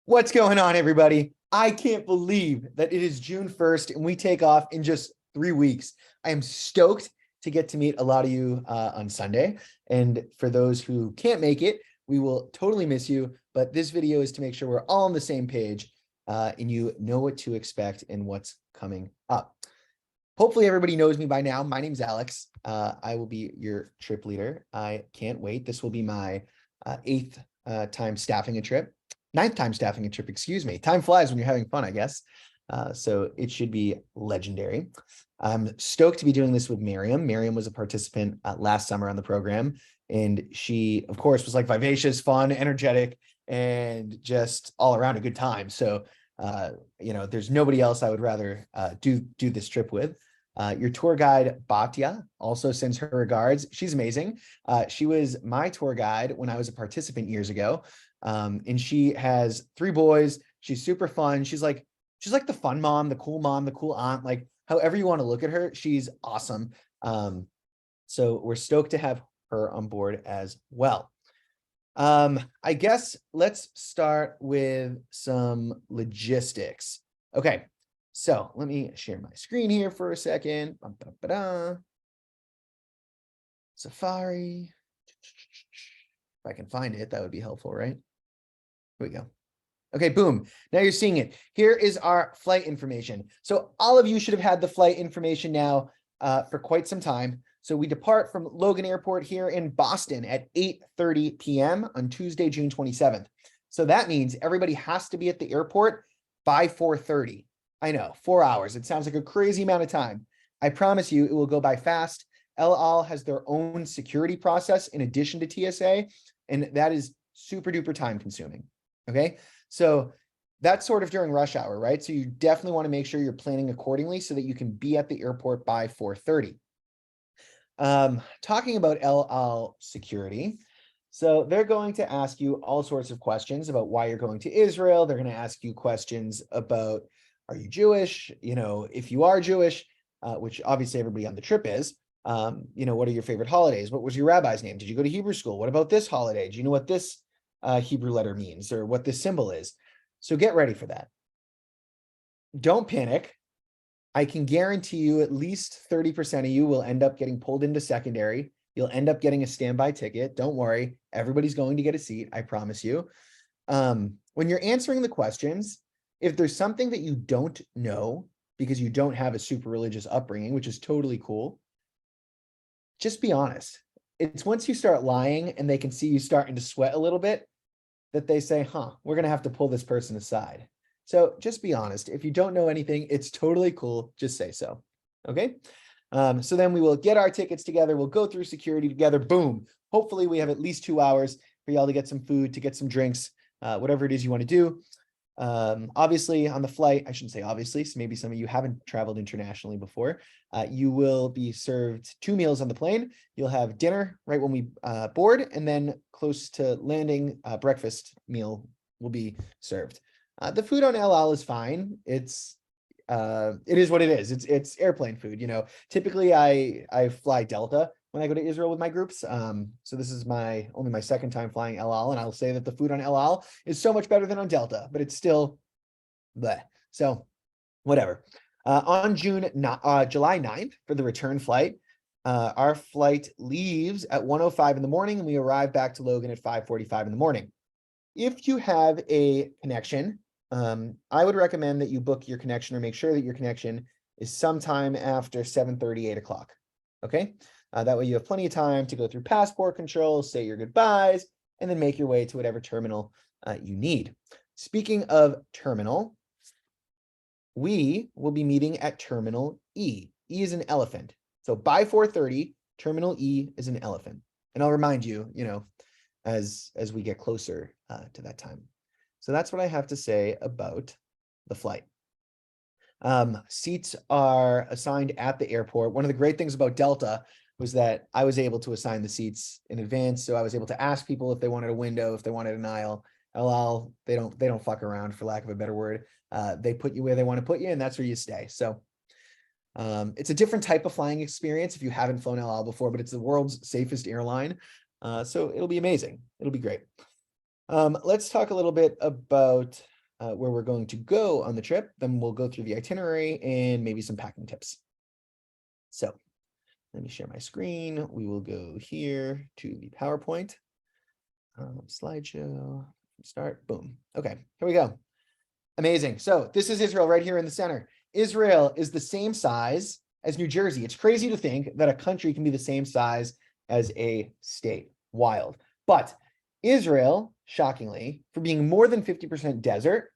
What's going on, everybody? I can't believe that it is June 1st and we take off in just 3 weeks. I am stoked to get to meet a lot of you on Sunday. And for those who can't make it, we will totally miss you. But this video is to make sure we're all on the same page and you know what to expect and what's coming up. Hopefully everybody knows me by now. My name's Alex. I will be your trip leader. I can't wait. This will be my eighth time staffing a trip. Ninth time staffing a trip, excuse me. Time flies when you're having fun, I guess. So it should be legendary. I'm stoked to be doing this with Miriam. Miriam was a participant last summer on the program, and she, of course, was like vivacious, fun, energetic, and just all around a good time. So, there's nobody else I would rather do this trip with. Your tour guide, Batya, also sends her regards. She's amazing. She was my tour guide when I was a participant years ago. And she has 3 boys. She's super fun. She's like the fun mom, the cool aunt, like however you want to look at her, she's awesome. So we're stoked to have her on board as well. I guess let's start with some logistics. Okay, so let me share my screen here for a second. Safari. If I can find it, that would be helpful, right? Here we go. Okay, boom. Now you're seeing it. Here is our flight information. So all of you should have had the flight information now for quite some time. So we depart from Logan Airport here in Boston at 8:30 p.m. on Tuesday, June 27th. So that means everybody has to be at the airport by 4:30. I know, 4 hours. It sounds like a crazy amount of time. I promise you it will go by fast. El Al has their own security process in addition to TSA, and that is super duper time consuming. Okay, so that's sort of during rush hour, right? So you definitely want to make sure you're planning accordingly so that you can be at the airport by 4:30. Talking about El Al security. So they're going to ask you all sorts of questions about why you're going to Israel. They're going to ask you questions about, are you Jewish? If you are Jewish, which obviously everybody on the trip is, what are your favorite holidays? What was your rabbi's name? Did you go to Hebrew school? What about this holiday? Do you know what this Hebrew letter means or what this symbol is? So get ready for that. Don't panic. I can guarantee you at least 30% of you will end up getting pulled into secondary. You'll end up getting a standby ticket. Don't worry. Everybody's going to get a seat. I promise you. When you're answering the questions, if there's something that you don't know because you don't have a super religious upbringing, which is totally cool, just be honest. It's once you start lying and they can see you starting to sweat a little bit that they say, we're going to have to pull this person aside. So just be honest. If you don't know anything, it's totally cool. Just say so. Okay. So then we will get our tickets together. We'll go through security together. Boom. Hopefully we have at least 2 hours for y'all to get some food, to get some drinks, whatever it is you want to do. Obviously on the flight, I shouldn't say obviously, so maybe some of you haven't traveled internationally before. You will be served 2 meals on the plane. You'll have dinner right when we board, and then close to landing, breakfast meal will be served. The food on El Al is fine. It is what it is. It's airplane food. Typically I fly Delta when I go to Israel with my groups. So this is only my second time flying El Al, and I'll say that the food on El Al is so much better than on Delta, but it's still bleh. So whatever. On July 9th for the return flight, our flight leaves at 1:05 in the morning, and we arrive back to Logan at 5:45 in the morning. If you have a connection, I would recommend that you book your connection or make sure that your connection is sometime after 7:30, 8 o'clock. Okay. That way you have plenty of time to go through passport control, say your goodbyes, and then make your way to whatever terminal you need. Speaking of terminal, we will be meeting at Terminal E. E is an elephant. So by 4:30, Terminal E is an elephant. And I'll remind you, as we get closer to that time. So that's what I have to say about the flight. Seats are assigned at the airport. One of the great things about Delta was that I was able to assign the seats in advance. So I was able to ask people if they wanted a window, if they wanted an aisle. El Al, they don't fuck around, for lack of a better word. They put you where they want to put you, and that's where you stay. So it's a different type of flying experience if you haven't flown El Al before, but it's the world's safest airline. So it'll be amazing. It'll be great. Let's talk a little bit about where we're going to go on the trip. Then we'll go through the itinerary and maybe some packing tips. So let me share my screen. We will go here to the PowerPoint. Slideshow, start, boom. Okay, here we go. Amazing. So this is Israel right here in the center. Israel is the same size as New Jersey. It's crazy to think that a country can be the same size as a state. Wild. But Israel, shockingly, for being more than 50% desert,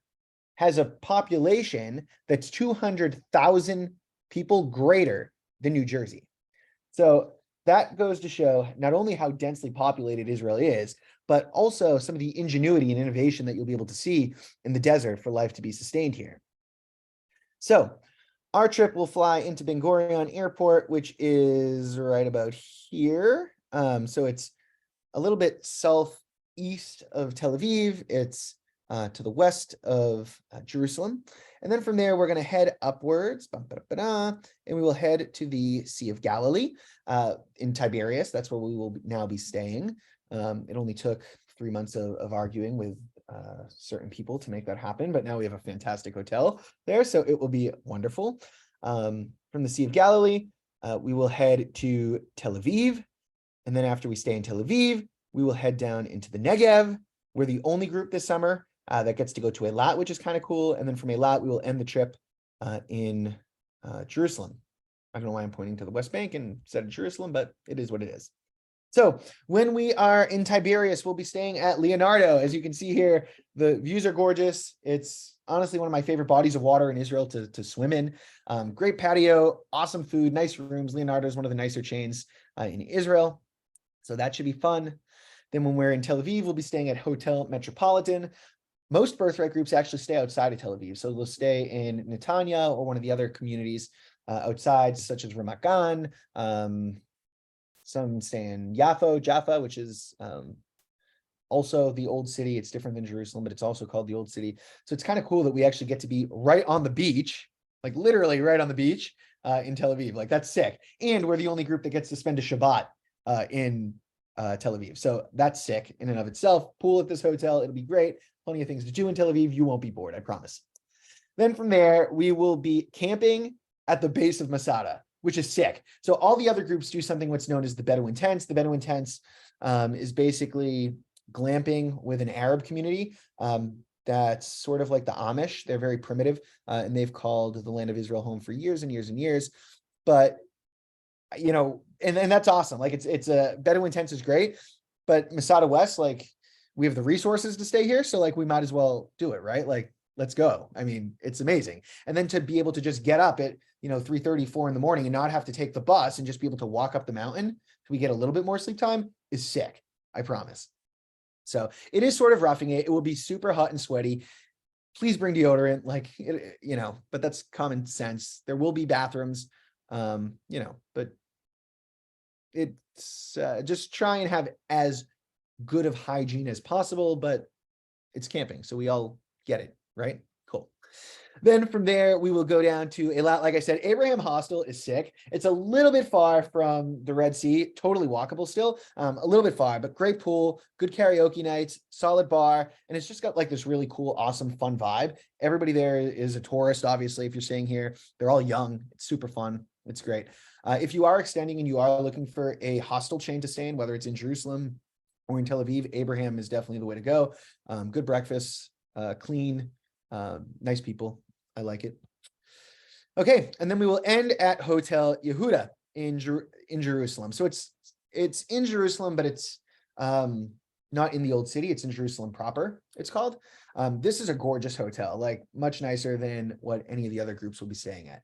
has a population that's 200,000 people greater than New Jersey. So that goes to show not only how densely populated Israel is, but also some of the ingenuity and innovation that you'll be able to see in the desert for life to be sustained here. So our trip will fly into Ben Gurion Airport, which is right about here. So it's a little bit southeast of Tel Aviv. It's to the west of Jerusalem. And then from there, we're going to head upwards, and we will head to the Sea of Galilee in Tiberias. That's where we will now be staying. It only took 3 months of arguing with certain people to make that happen, but now we have a fantastic hotel there, so it will be wonderful. From the Sea of Galilee, we will head to Tel Aviv, and then after we stay in Tel Aviv, we will head down into the Negev. We're the only group this summer that gets to go to Eilat, which is kind of cool, and then from Eilat, we will end the trip in Jerusalem. I don't know why I'm pointing to the West Bank instead of Jerusalem, but it is what it is. So when we are in Tiberias, we'll be staying at Leonardo. As you can see here, the views are gorgeous. It's honestly one of my favorite bodies of water in Israel to swim in. Great patio, awesome food, nice rooms. Leonardo is one of the nicer chains in Israel. So that should be fun. Then when we're in Tel Aviv, we'll be staying at Hotel Metropolitan. Most birthright groups actually stay outside of Tel Aviv. So they'll stay in Netanya or one of the other communities outside, such as Ramat Gan. Some stay in Jaffa, which is also the old city. It's different than Jerusalem, but it's also called the old city. So it's kind of cool that we actually get to be right on the beach, like literally right on the beach in Tel Aviv. Like that's sick. And we're the only group that gets to spend a Shabbat in Tel Aviv. So that's sick in and of itself. Pool at this hotel. It'll be great. Plenty of things to do in Tel Aviv. You won't be bored, I promise. Then from there, we will be camping at the base of Masada, which is sick. So all the other groups do something what's known as the Bedouin tents. The Bedouin tents is basically glamping with an Arab community. That's sort of like the Amish. They're very primitive, and they've called the land of Israel home for years and years and years. But, you know, and that's awesome. Like it's a Bedouin tents is great, but Masada West, like we have the resources to stay here. So like we might as well do it, right? Like, let's go. I mean, it's amazing. And then to be able to just get up at, 3:30, 4 in the morning and not have to take the bus and just be able to walk up the mountain so we get a little bit more sleep time is sick. I promise. So it is sort of roughing it. It will be super hot and sweaty. Please bring deodorant, but that's common sense. There will be bathrooms, but it's just try and have as good of hygiene as possible, but it's camping. So we all get it, right? Cool. Then from there, we will go down to Eilat. Like I said, Abraham Hostel is sick. It's a little bit far from the Red Sea, totally walkable still, a little bit far, but great pool, good karaoke nights, solid bar. And it's just got like this really cool, awesome, fun vibe. Everybody there is a tourist, obviously, if you're staying here. They're all young. It's super fun. It's great. If you are extending and you are looking for a hostel chain to stay in, whether it's in Jerusalem or in Tel Aviv, Abraham is definitely the way to go. Good breakfast, clean, nice people. I like it. Okay, and then we will end at Hotel Yehuda in Jerusalem. So it's in Jerusalem, but it's not in the old city. It's in Jerusalem proper, it's called. This is a gorgeous hotel, like much nicer than what any of the other groups will be staying at.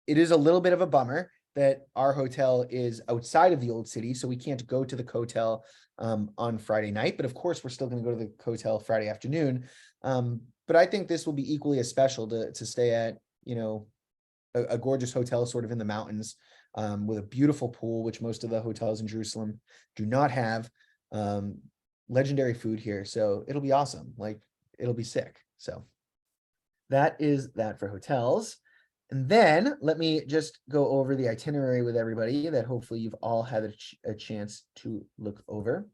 It is a little bit of a bummer that our hotel is outside of the old city, so we can't go to the hotel on Friday night. But of course, we're still going to go to the hotel Friday afternoon. But I think this will be equally as special to stay at, a gorgeous hotel sort of in the mountains with a beautiful pool, which most of the hotels in Jerusalem do not have. Legendary food here. So it'll be awesome. Like it'll be sick. So that is that for hotels. And then let me just go over the itinerary with everybody that hopefully you've all had a chance to look over.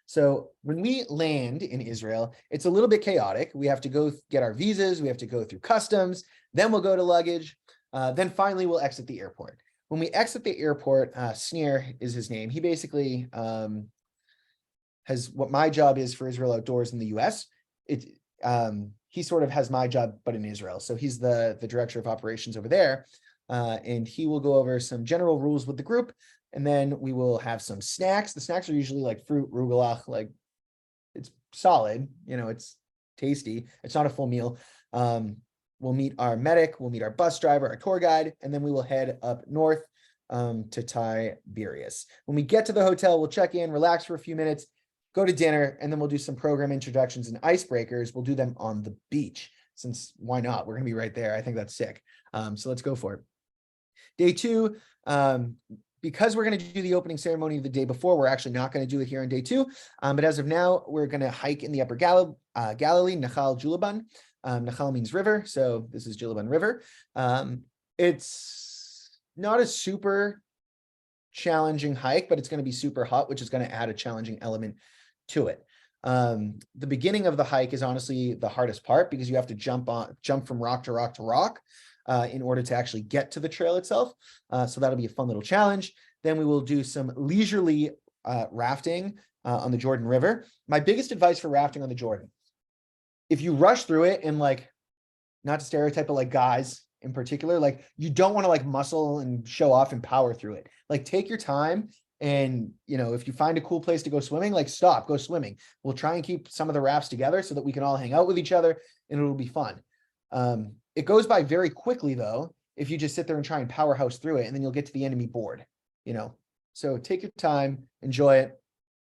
So when we land in Israel, it's a little bit chaotic. We have to go get our visas. We have to go through customs. Then we'll go to luggage. Then finally, we'll exit the airport. When we exit the airport, Sneer is his name. He basically has what my job is for Israel Outdoors in the US. He sort of has my job, but in Israel. So he's the director of operations over there. And he will go over some general rules with the group. And then we will have some snacks. The snacks are usually like fruit, rugelach, like it's solid, it's tasty. It's not a full meal. We'll meet our medic, we'll meet our bus driver, our tour guide, and then we will head up north to Tiberias. When we get to the hotel, we'll check in, relax for a few minutes, go to dinner, and then we'll do some program introductions and icebreakers. We'll do them on the beach, since why not? We're going to be right there. I think that's sick. So let's go for it. Day 2, because we're going to do the opening ceremony the day before, we're actually not going to do it here on day 2. But as of now, we're going to hike in the upper Galilee, Nachal Julaban. Nachal means river, so this is Julaban River. It's not a super challenging hike, but it's going to be super hot, which is going to add a challenging element to it. The beginning of the hike is honestly the hardest part because you have to jump from rock to rock to rock in order to actually get to the trail itself. So that'll be a fun little challenge. Then we will do some leisurely rafting on the Jordan River. My biggest advice for rafting on the Jordan, if you rush through it and not to stereotype, but guys in particular, you don't want to muscle and show off and power through it. Take your time. And, if you find a cool place to go swimming, stop, go swimming. We'll try and keep some of the rafts together so that we can all hang out with each other and it'll be fun. It goes by very quickly though, if you just sit there and try and powerhouse through it, and then you'll get to the enemy board, So take your time, enjoy it.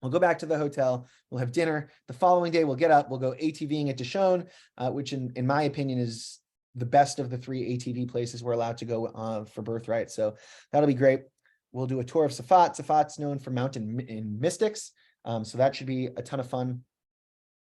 We'll go back to the hotel. We'll have dinner. The following day, we'll get up. We'll go ATVing at Dishon, which in my opinion is the best of the 3 ATV places we're allowed to go for birthright. So that'll be great. We'll do a tour of Safat. Safat's known for mountain and mystics. So that should be a ton of fun.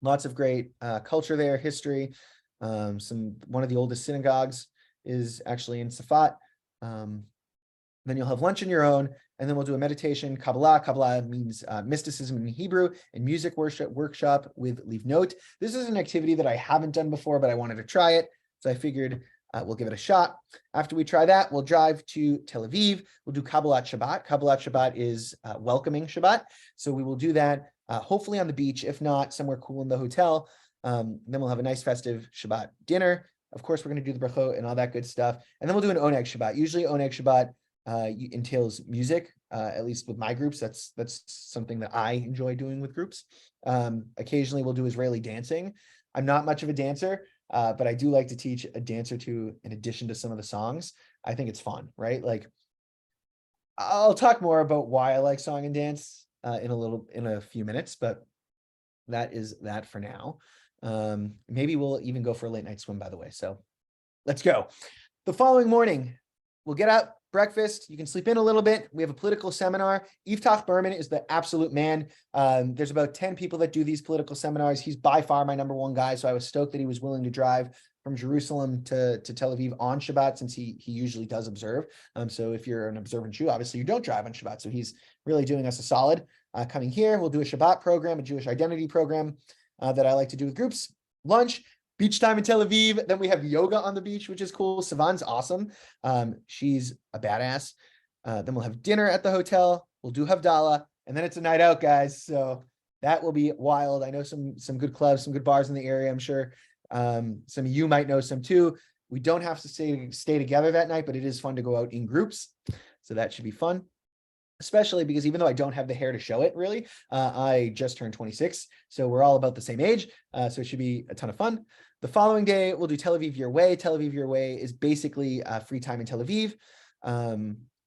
Lots of great culture there, history. One of the oldest synagogues is actually in Safat. Then you'll have lunch on your own, and then we'll do a meditation, Kabbalah. Kabbalah means mysticism in Hebrew, and music workshop with Leave Note. This is an activity that I haven't done before, but I wanted to try it. So I figured we'll give it a shot. After we try that, we'll drive to Tel Aviv. We'll do Kabbalat Shabbat. Kabbalat Shabbat is welcoming Shabbat. So we will do that hopefully on the beach, if not somewhere cool in the hotel. Then we'll have a nice festive Shabbat dinner. Of course, we're going to do the brachot and all that good stuff. And then we'll do an Oneg Shabbat. Usually Oneg Shabbat entails music, at least with my groups. That's something that I enjoy doing with groups. Occasionally we'll do Israeli dancing. I'm not much of a dancer, but I do like to teach a dance or two in addition to some of the songs. I think it's fun, right? I'll talk more about why I like song and dance in a few minutes, but that is that for now. Maybe we'll even go for a late night swim, by the way. So let's go. The following morning, we'll get up, breakfast. You can sleep in a little bit. We have a political seminar. Yiftach Berman is the absolute man. There's about 10 people that do these political seminars. He's by far my number one guy. So I was stoked that he was willing to drive from Jerusalem to Tel Aviv on Shabbat, since he usually does observe. So if you're an observant Jew, obviously you don't drive on Shabbat. So he's really doing us a solid. Coming here, we'll do a Shabbat program, a Jewish identity program that I like to do with groups. Lunch, beach time in Tel Aviv. Then we have yoga on the beach, which is cool. Savan's awesome. She's a badass. Then we'll have dinner at the hotel. We'll do Havdalah, and then it's a night out, guys. So that will be wild. I know some good clubs, some good bars in the area. I'm sure some of you might know some too. We don't have to stay together that night, but it is fun to go out in groups. So that should be fun. Especially because even though I don't have the hair to show it really, I just turned 26. So we're all about the same age. So it should be a ton of fun. The following day, we'll do Tel Aviv Your Way. Tel Aviv Your Way is basically free time in Tel Aviv.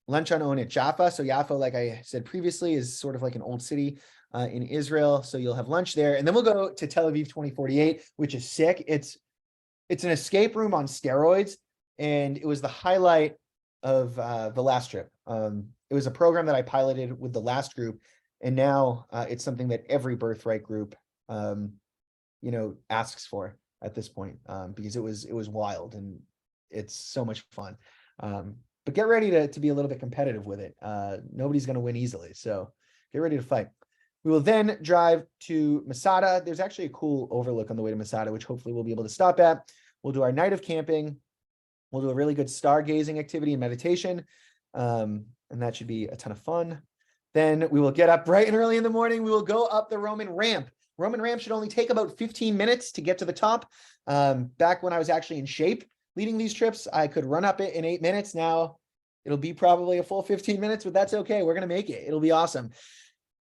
Lunch on own at Jaffa. So Jaffa, like I said previously, is sort of like an old city in Israel. So you'll have lunch there. And then we'll go to Tel Aviv 2048, which is sick. It's an escape room on steroids. And it was the highlight of the last trip. It was a program that I piloted with the last group, and now it's something that every birthright group, asks for at this point, because it was wild and it's so much fun. But get ready to be a little bit competitive with it. Nobody's going to win easily, so get ready to fight. We will then drive to Masada. There's actually a cool overlook on the way to Masada, which hopefully we'll be able to stop at. We'll do our night of camping. We'll do a really good stargazing activity and meditation. And that should be a ton of fun. Then we will get up bright and early in the morning. We will go up the Roman ramp. Roman ramp should only take about 15 minutes to get to the top. Back when I was actually in shape leading these trips, I could run up it in 8 minutes. Now it'll be probably a full 15 minutes, but that's okay. We're going to make it. It'll be awesome.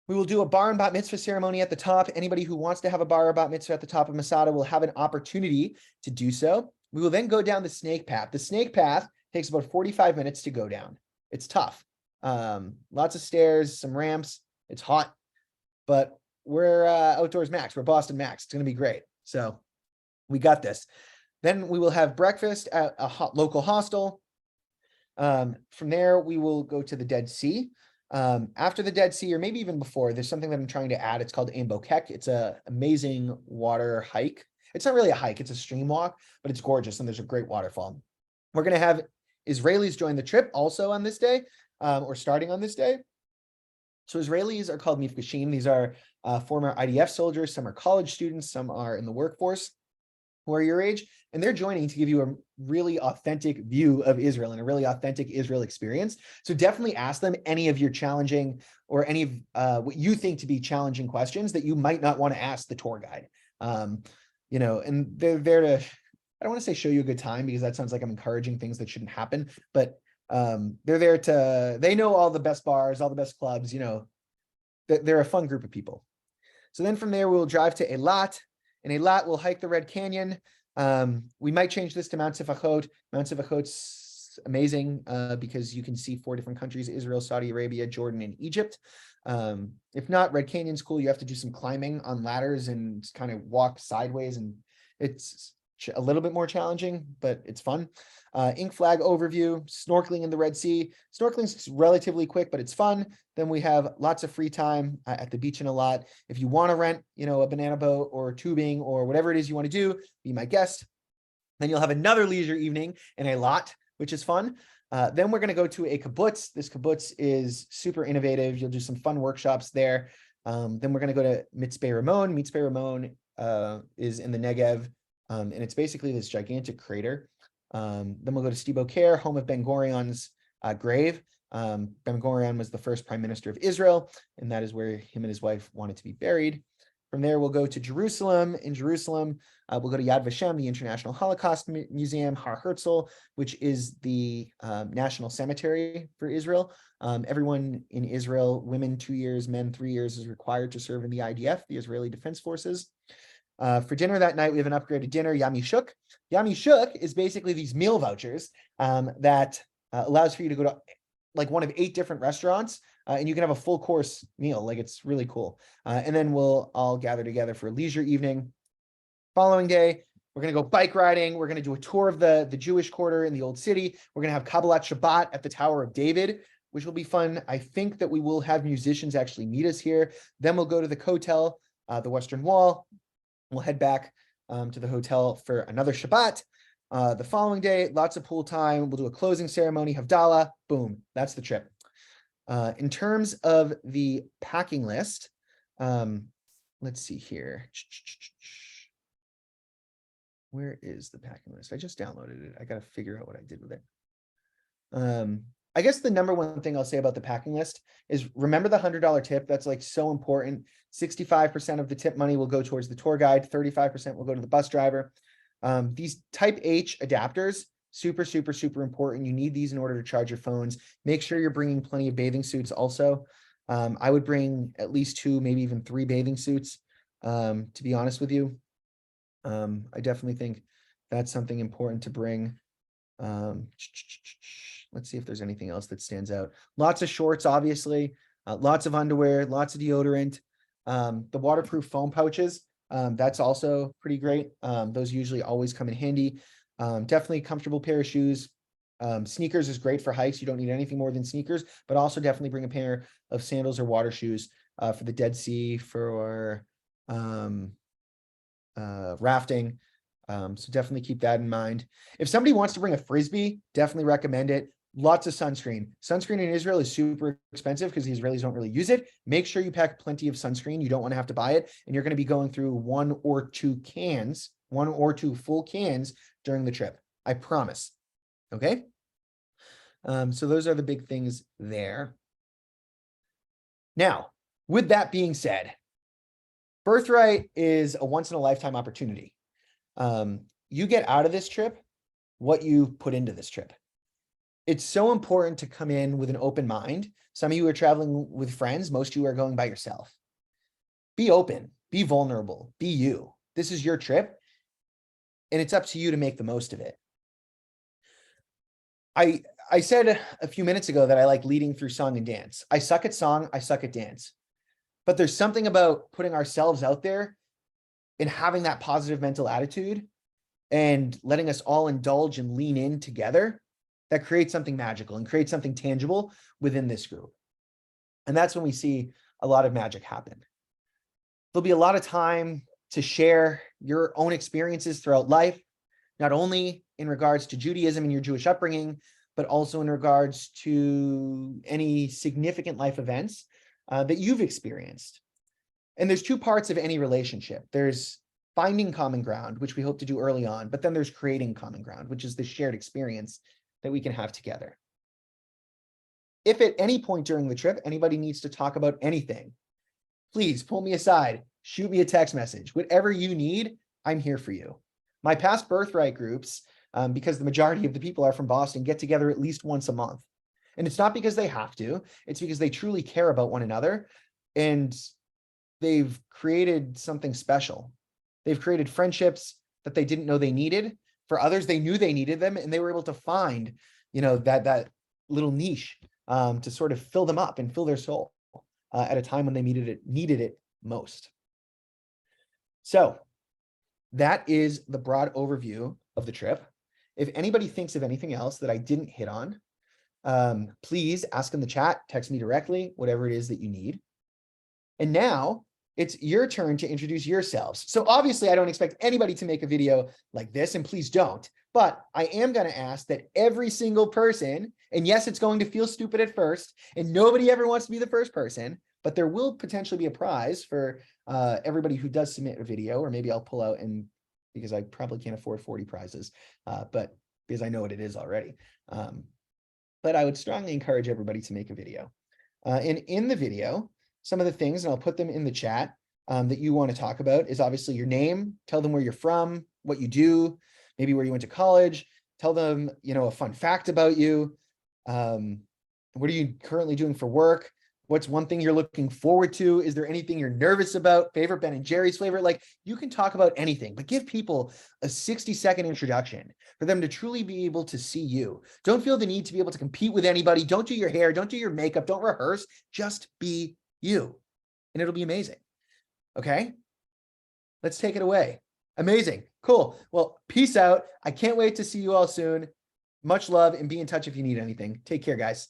We will do a bar and bat mitzvah ceremony at the top. Anybody who wants to have a bar or bat mitzvah at the top of Masada will have an opportunity to do so. We will then go down the snake path. The snake path takes about 45 minutes to go down. It's tough. Lots of stairs, some ramps. It's hot, but we're Outdoors Max. We're BostonMax. It's going to be great. So we got this. Then we will have breakfast at a local hostel. From there, we will go to the Dead Sea. After the Dead Sea, or maybe even before, there's something that I'm trying to add. It's called Ain Bokek. It's an amazing water hike. It's not really a hike, it's a stream walk, but it's gorgeous and there's a great waterfall. We're going to have Israelis join the trip also on this day, or starting on this day. So Israelis are called Mifgashim. These are former IDF soldiers. Some are college students. Some are in the workforce who are your age. And they're joining to give you a really authentic view of Israel and a really authentic Israel experience. So definitely ask them any of your challenging or any of what you think to be challenging questions that you might not want to ask the tour guide. You know, and they're there to, I don't want to say show you a good time because that sounds like I'm encouraging things that shouldn't happen, but they're there to, they know all the best bars, all the best clubs, you know, they're a fun group of people. So then from there, we'll drive to Eilat. In Eilat, we'll hike the Red Canyon. We might change this to Mount Sifachot. Mount Sifachot's amazing because you can see 4 different countries: Israel, Saudi Arabia, Jordan, and Egypt. If not, Red Canyon's cool. You have to do some climbing on ladders and kind of walk sideways, and it's a little bit more challenging, but it's fun. Ink Flag overview, snorkeling in the Red Sea. Snorkeling's relatively quick, but it's fun. Then we have lots of free time at the beach in Eilat. If you want to rent, you know, a banana boat or tubing or whatever it is you want to do, be my guest. Then you'll have another leisure evening in Eilat, which is fun. Then we're going to go to a kibbutz. This kibbutz is super innovative. You'll do some fun workshops there. Then we're going to go to Mitzpeh Ramon. Mitzpeh Ramon is in the Negev, and it's basically this gigantic crater. Then we'll go to Sde Boker, home of Ben Gurion's grave. Ben Gurion was the first prime minister of Israel, and that is where him and his wife wanted to be buried. From there, we'll go to Jerusalem. In Jerusalem, we'll go to Yad Vashem, the International Holocaust Museum, Har Herzl, which is the national cemetery for Israel. Everyone in Israel, women 2 years, men 3 years, is required to serve in the IDF, the Israeli Defense Forces. For dinner that night, we have an upgraded dinner, Yami Shuk. Yami Shuk is basically these meal vouchers that allows for you to go to like one of 8 different restaurants, and you can have a full course meal. Like, it's really cool. And then we'll all gather together for a leisure evening. Following day, we're going to go bike riding. We're going to do a tour of the Jewish quarter in the old city. We're going to have Kabbalat Shabbat at the Tower of David, which will be fun. I think that we will have musicians actually meet us here. Then we'll go to the Kotel, the Western Wall. We'll head back to the hotel for another Shabbat. The following day, lots of pool time. We'll do a closing ceremony, Havdalah. Boom, that's the trip. In terms of the packing list, let's see here. Where is the packing list? I just downloaded it. I got to figure out what I did with it. I guess the number one thing I'll say about the packing list is remember the $100 tip. That's like so important. 65% of the tip money will go towards the tour guide. 35% will go to the bus driver. These type H adapters, super, super, super important. You need these in order to charge your phones. Make sure you're bringing plenty of bathing suits also. I would bring at least 2, maybe even 3 bathing suits, to be honest with you. I definitely think that's something important to bring. Let's see if there's anything else that stands out. Lots of shorts, obviously, lots of underwear, lots of deodorant, the waterproof foam pouches. That's also pretty great. Those usually always come in handy. Definitely a comfortable pair of shoes. Sneakers is great for hikes. You don't need anything more than sneakers, but also definitely bring a pair of sandals or water shoes for the Dead Sea, for rafting. So definitely keep that in mind. If somebody wants to bring a Frisbee, definitely recommend it. lots of sunscreen. Sunscreen in Israel is super expensive because the Israelis don't really use it. Make sure you pack plenty of sunscreen. You don't want to have to buy it. And you're going to be going through one or two full cans during the trip. I promise. Okay. So those are the big things there. Now, with that being said, birthright is a once in a lifetime opportunity. You get out of this trip what you put into this trip. It's so important to come in with an open mind. Some of you are traveling with friends. Most of you are going by yourself. Be open, be vulnerable, be you. This is your trip, and it's up to you to make the most of it. I said a few minutes ago that I like leading through song and dance. I suck at song, I suck at dance. But there's something about putting ourselves out there and having that positive mental attitude and letting us all indulge and lean in together that creates something magical and creates something tangible within this group. And that's when we see a lot of magic happen. There'll be a lot of time to share your own experiences throughout life, not only in regards to Judaism and your Jewish upbringing, but also in regards to any significant life events that you've experienced. And there's two parts of any relationship. There's finding common ground, which we hope to do early on, but then there's creating common ground, which is the shared experience that we can have together. If at any point during the trip, anybody needs to talk about anything, please pull me aside, shoot me a text message, whatever you need, I'm here for you. My past birthright groups, because the majority of the people are from Boston, get together at least once a month. And it's not because they have to, it's because they truly care about one another and they've created something special. They've created friendships that they didn't know they needed. For others, they knew they needed them and they were able to find, that little niche to sort of fill them up and fill their soul at a time when they needed it most. So that is the broad overview of the trip. If anybody thinks of anything else that I didn't hit on, please ask in the chat, text me directly, whatever it is that you need. And now it's your turn to introduce yourselves. So obviously I don't expect anybody to make a video like this, and please don't, but I am going to ask that every single person, and yes, it's going to feel stupid at first, and nobody ever wants to be the first person, but there will potentially be a prize for everybody who does submit a video, or maybe I'll pull out because I probably can't afford 40 prizes, but because I know what it is already. But I would strongly encourage everybody to make a video. And in the video, some of the things, and I'll put them in the chat, that you want to talk about is obviously your name. Tell them where you're from, what you do, maybe where you went to college. Tell them, a fun fact about you. What are you currently doing for work? What's one thing you're looking forward to? Is there anything you're nervous about? Favorite Ben and Jerry's flavor? Like, you can talk about anything, but give people a 60-second introduction for them to truly be able to see you. Don't feel the need to be able to compete with anybody. Don't do your hair. Don't do your makeup. Don't rehearse. Just be you, and it'll be amazing. Okay, let's take it away. Amazing. Cool. Well, peace out. I can't wait to see you all soon. Much love, and be in touch if you need anything. Take care, guys.